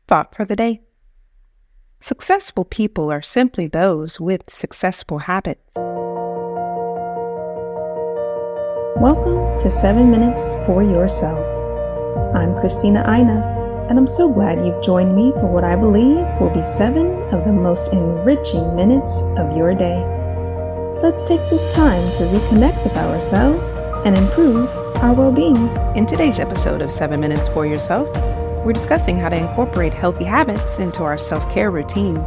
Thought for the day. Successful people are simply those with successful habits. Welcome to 7 Minutes for Yourself. I'm Christina Aina, and I'm so glad you've joined me for what I believe will be 7 of the most enriching minutes of your day. Let's take this time to reconnect with ourselves and improve our well-being. In today's episode of 7 Minutes for Yourself, we're discussing how to incorporate healthy habits into our self-care routine.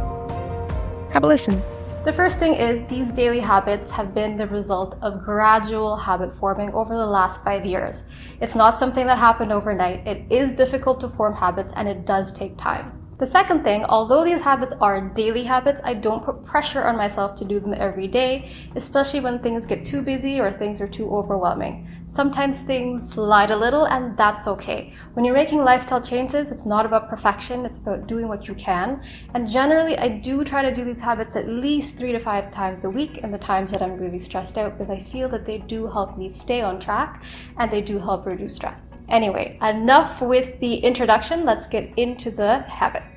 Have a listen. The first thing is these daily habits have been the result of gradual habit forming over the last 5 years. It's not something that happened overnight. It is difficult to form habits and it does take time. The second thing, although these habits are daily habits, I don't put pressure on myself to do them every day, especially when things get too busy or things are too overwhelming. Sometimes things slide a little and that's okay. When you're making lifestyle changes, it's not about perfection, it's about doing what you can. And generally, I do try to do these habits at least 3 to 5 times a week in the times that I'm really stressed out, because I feel that they do help me stay on track and they do help reduce stress. Anyway, enough with the introduction, let's get into the habits.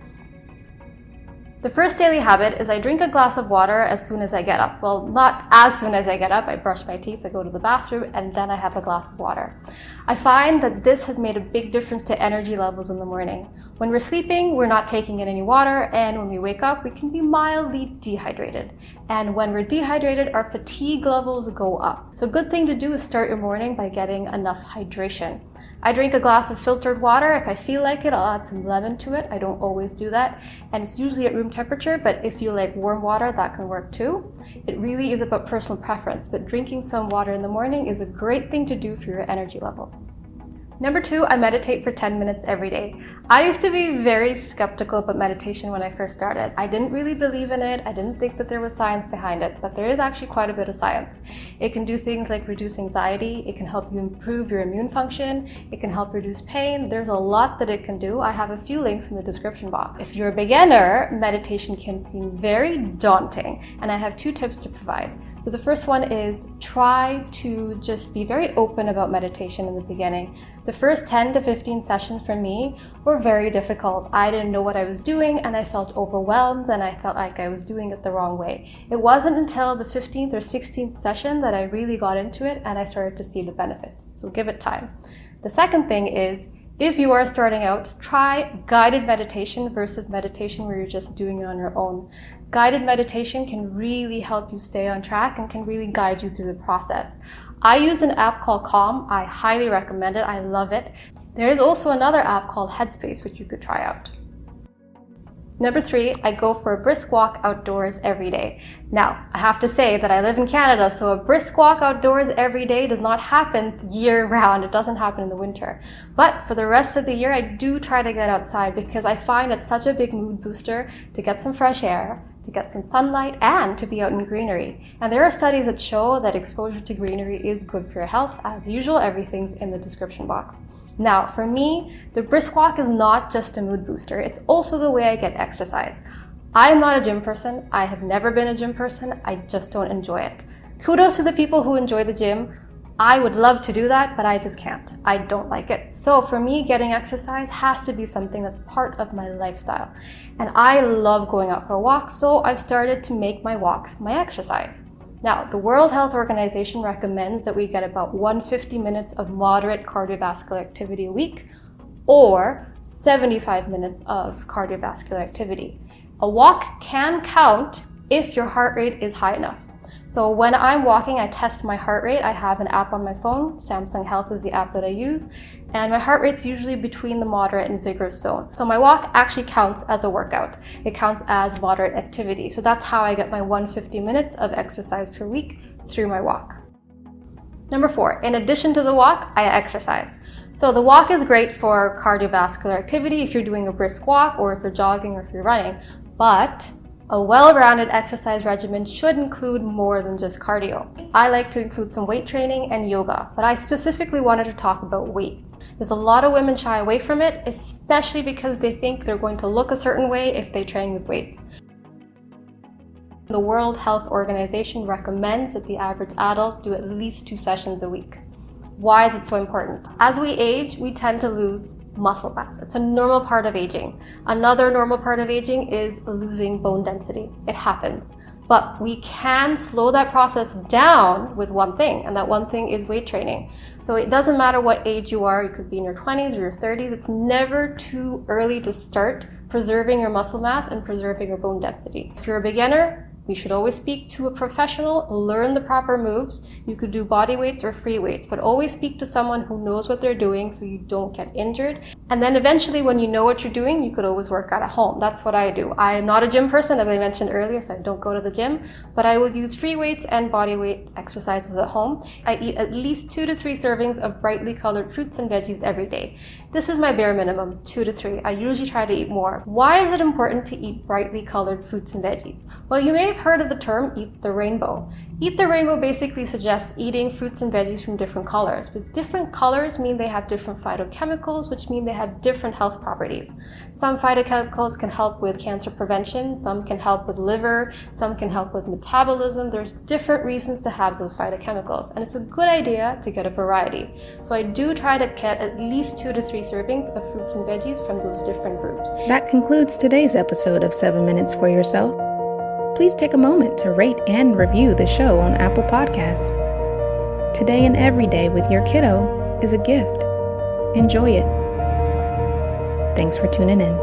The first daily habit is I drink a glass of water as soon as I get up. Well, not as soon as I get up. I brush my teeth, I go to the bathroom, and then I have a glass of water. I find that this has made a big difference to energy levels in the morning. When we're sleeping, we're not taking in any water, and when we wake up, we can be mildly dehydrated. And when we're dehydrated, our fatigue levels go up. So a good thing to do is start your morning by getting enough hydration. I drink a glass of filtered water. If I feel like it, I'll add some lemon to it. I don't always do that. And it's usually at room temperature, but if you like warm water, that can work too. It really is about personal preference, but drinking some water in the morning is a great thing to do for your energy levels. Number 2, I meditate for 10 minutes every day. I used to be very skeptical about meditation when I first started. I didn't really believe in it. I didn't think that there was science behind it, but there is actually quite a bit of science. It can do things like reduce anxiety. It can help you improve your immune function. It can help reduce pain. There's a lot that it can do. I have a few links in the description box. If you're a beginner, meditation can seem very daunting, and I have 2 tips to provide. So the first one is try to just be very open about meditation in the beginning. The first 10 to 15 sessions for me were very difficult. I didn't know what I was doing and I felt overwhelmed and I felt like I was doing it the wrong way. It wasn't until the 15th or 16th session that I really got into it and I started to see the benefits. So give it time. The second thing is, if you are starting out, try guided meditation versus meditation where you're just doing it on your own. Guided meditation can really help you stay on track and can really guide you through the process. I use an app called Calm. I highly recommend it. I love it. There is also another app called Headspace, which you could try out. Number 3, I go for a brisk walk outdoors every day. Now, I have to say that I live in Canada, so a brisk walk outdoors every day does not happen year round. It doesn't happen in the winter. But for the rest of the year, I do try to get outside because I find it's such a big mood booster to get some fresh air, to get some sunlight, and to be out in greenery. And there are studies that show that exposure to greenery is good for your health. As usual, everything's in the description box. Now, for me, the brisk walk is not just a mood booster. It's also the way I get exercise. I am not a gym person. I have never been a gym person. I just don't enjoy it. Kudos to the people who enjoy the gym. I would love to do that, but I just can't. I don't like it. So for me, getting exercise has to be something that's part of my lifestyle. And I love going out for a walk, so I've started to make my walks my exercise. Now, the World Health Organization recommends that we get about 150 minutes of moderate cardiovascular activity a week, or 75 minutes of cardiovascular activity. A walk can count if your heart rate is high enough. So when I'm walking, I test my heart rate. I have an app on my phone. Samsung Health is the app that I use. And my heart rate's usually between the moderate and vigorous zone. So my walk actually counts as a workout. It counts as moderate activity. So that's how I get my 150 minutes of exercise per week through my walk. Number 4, in addition to the walk, I exercise. So the walk is great for cardiovascular activity if you're doing a brisk walk or if you're jogging or if you're running. But a well-rounded exercise regimen should include more than just cardio. I like to include some weight training and yoga, but I specifically wanted to talk about weights. There's a lot of women shy away from it, especially because they think they're going to look a certain way if they train with weights. The World Health Organization recommends that the average adult do at least 2 sessions a week. Why is it so important? As we age, we tend to lose muscle mass. It's a normal part of aging. Another normal part of aging is losing bone density. It happens. But we can slow that process down with one thing, and that one thing is weight training. So it doesn't matter what age you are. You could be in your 20s or your 30s. It's never too early to start preserving your muscle mass and preserving your bone density. If you're a beginner, you should always speak to a professional, learn the proper moves. You could do body weights or free weights, but always speak to someone who knows what they're doing so you don't get injured. And then eventually, when you know what you're doing, you could always work out at home. That's what I do. I am not a gym person, as I mentioned earlier, so I don't go to the gym, but I will use free weights and body weight exercises at home. I eat at least 2 to 3 servings of brightly colored fruits and veggies every day. This is my bare minimum, 2 to 3. I usually try to eat more. Why is it important to eat brightly colored fruits and veggies? Well, you may have heard of the term eat the rainbow. Eat the rainbow basically suggests eating fruits and veggies from different colors, because different colors mean they have different phytochemicals, which mean they have different health properties. Some phytochemicals can help with cancer prevention, some can help with liver, some can help with metabolism. There's different reasons to have those phytochemicals, and it's a good idea to get a variety. So I do try to get at least 2 to 3 servings of fruits and veggies from those different groups. That concludes today's episode of 7 Minutes for Yourself. Please take a moment to rate and review the show on Apple Podcasts. Today and every day with your kiddo is a gift. Enjoy it. Thanks for tuning in.